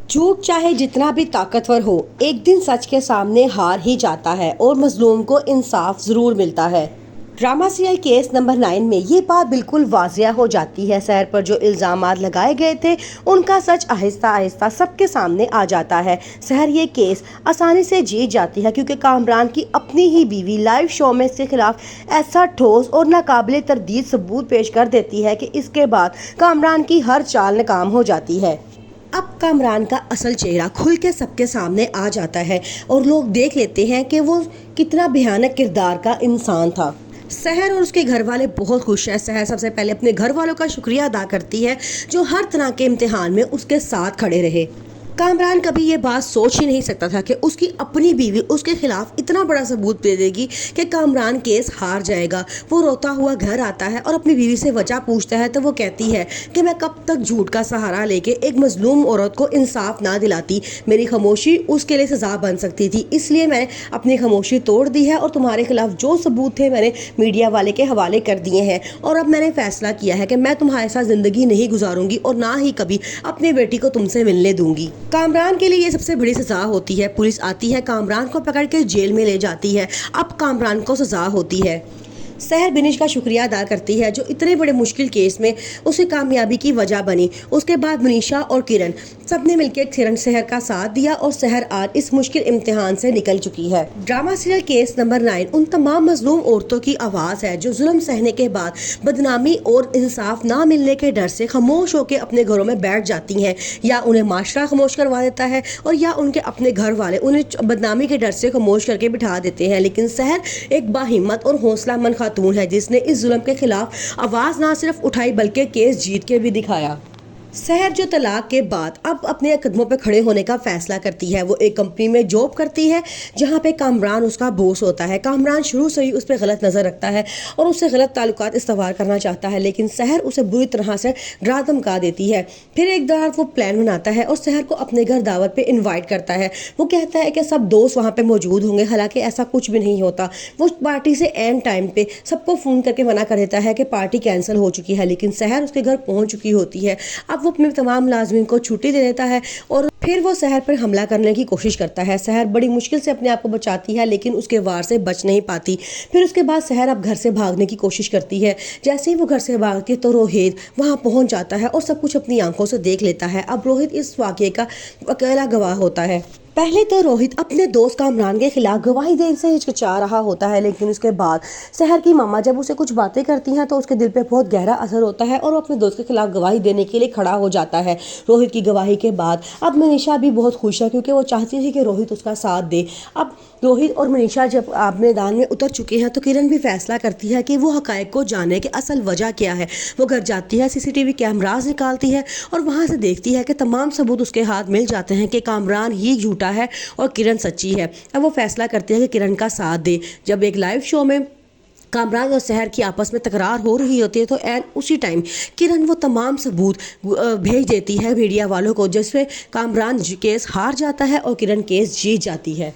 झूठ चाहे जितना भी ताकतवर हो, एक दिन सच के सामने हार ही जाता है और मजलूम को इंसाफ जरूर मिलता है। ड्रामा सीरियल केस नंबर 9 में ये बात बिल्कुल वाजिया हो जाती है। शहर पर जो इल्जामात लगाए गए थे उनका सच आहिस्ता आहिस्ता सबके सामने आ जाता है। शहर ये केस आसानी से जीत जाती है क्योंकि कामरान की अपनी ही बीवी लाइव शो में इसके खिलाफ ऐसा ठोस और नाकाबिले तरदीद सबूत पेश कर देती है कि इसके बाद कामरान की हर चाल नाकाम हो जाती है। अब कामरान का असल चेहरा खुल के सबके सामने आ जाता है और लोग देख लेते हैं कि वो कितना भयानक किरदार का इंसान था। शहर और उसके घर वाले बहुत खुश हैं। शहर सबसे पहले अपने घर वालों का शुक्रिया अदा करती है जो हर तरह के इम्तिहान में उसके साथ खड़े रहे। कामरान कभी ये बात सोच ही नहीं सकता था कि उसकी अपनी बीवी उसके खिलाफ इतना बड़ा सबूत दे देगी कि कामरान केस हार जाएगा। वो रोता हुआ घर आता है और अपनी बीवी से वजह पूछता है तो वो कहती है कि मैं कब तक झूठ का सहारा लेके एक मजलूम औरत को इंसाफ ना दिलाती। मेरी खामोशी उसके लिए सजा बन सकती थी, इसलिए मैंने अपनी खामोशी तोड़ दी है और तुम्हारे खिलाफ जो सबूत थे मैंने मीडिया वाले के हवाले कर दिए हैं। और अब मैंने फैसला किया है कि मैं तुम्हारे साथ ज़िंदगी नहीं गुजारूंगी और ना ही कभी अपनी बेटी को तुमसे मिलने दूंगी। कामरान के लिए ये सबसे बड़ी सजा होती है। पुलिस आती है, कामरान को पकड़ के जेल में ले जाती है। अब कामरान को सजा होती है। शहर बिनिश का शुक्रिया अदा करती है जो इतने बड़े मुश्किल केस में उसे कामयाबी की वजह बनी। उसके बाद मनीषा और किरण सबने मिलकर शहर का साथ दिया और शहर आज इस मुश्किल इम्तिहान से निकल चुकी है। ड्रामा सीरियल केस नंबर 9 उन तमाम मजलूम औरतों की आवाज़ है जो जुल्म सहने के बाद बदनामी और इंसाफ ना मिलने के डर से खामोश होकर अपने घरों में बैठ जाती हैं, या उन्हें माशरा खामोश करवा देता है और या उनके अपने घर वाले उन्हें बदनामी के डर से खामोश करके बिठा देते हैं। लेकिन शहर एक बाहिम्मत और हौसला मंद खातून है जिसने इस जुल्म के खिलाफ आवाज ना सिर्फ उठाई बल्कि केस जीत के भी दिखाया। शहर जो तलाक के बाद अब अपने कदमों पर खड़े होने का फैसला करती है। वो एक कंपनी में जॉब करती है जहाँ पे कामरान उसका बॉस होता है। कामरान शुरू से ही उस पर गलत नज़र रखता है और उससे गलत ताल्लुकात इस्तवार करना चाहता है, लेकिन शहर उसे बुरी तरह से डरा धमका देती है। फिर एक बार वो प्लान बनाता है और शहर को अपने घर दावत पे इन्वाइट करता है। वो कहता है कि सब दोस्त वहाँ पे मौजूद होंगे, हालांकि ऐसा कुछ भी नहीं होता। वो पार्टी से एंड टाइम पे सबको फ़ोन करके मना कर देता है कि पार्टी कैंसिल हो चुकी है, लेकिन शहर उसके घर पहुँच चुकी होती है। अब वो अपने तमाम मुलाजिमीन को छुट्टी दे देता है और फिर वो शहर पर हमला करने की कोशिश करता है। शहर बड़ी मुश्किल से अपने आप को बचाती है लेकिन उसके वार से बच नहीं पाती। फिर उसके बाद शहर अब घर से भागने की कोशिश करती है। जैसे ही वो घर से भागती है तो रोहित वहाँ पहुँच जाता है और सब कुछ अपनी आंखों से देख लेता है। अब रोहित इस वाक़ये का अकेला गवाह होता है। पहले तो रोहित अपने दोस्त कामरान के खिलाफ गवाही देने से हिचकिचा रहा होता है, लेकिन उसके बाद शहर की मामा जब उसे कुछ बातें करती हैं तो उसके दिल पे बहुत गहरा असर होता है और वो अपने दोस्त के खिलाफ गवाही देने के लिए खड़ा हो जाता है। रोहित की गवाही के बाद अब मनीषा भी बहुत खुश है क्योंकि वो चाहती थी कि रोहित उसका साथ दे। अब रोहित और मनीषा जब आप मैदान में उतर चुके हैं तो किरण भी फैसला करती है कि वो हकायक को जाने कि असल वजह क्या है। वो घर जाती है, सीसीटीवी कैमराज निकालती है और वहाँ से देखती है कि तमाम सबूत उसके हाथ मिल जाते हैं कि कामरान ही झूठा है और किरण सच्ची है। अब वो फैसला करती है कि किरण का साथ दे। जब एक लाइव शो में कामरान और शहर की आपस में तकरार हो रही होती है तो एंड उसी टाइम किरण वो तमाम सबूत भेज देती है मीडिया वालों को, जिसमें कामरान केस हार जाता है और किरण केस जीत जाती है।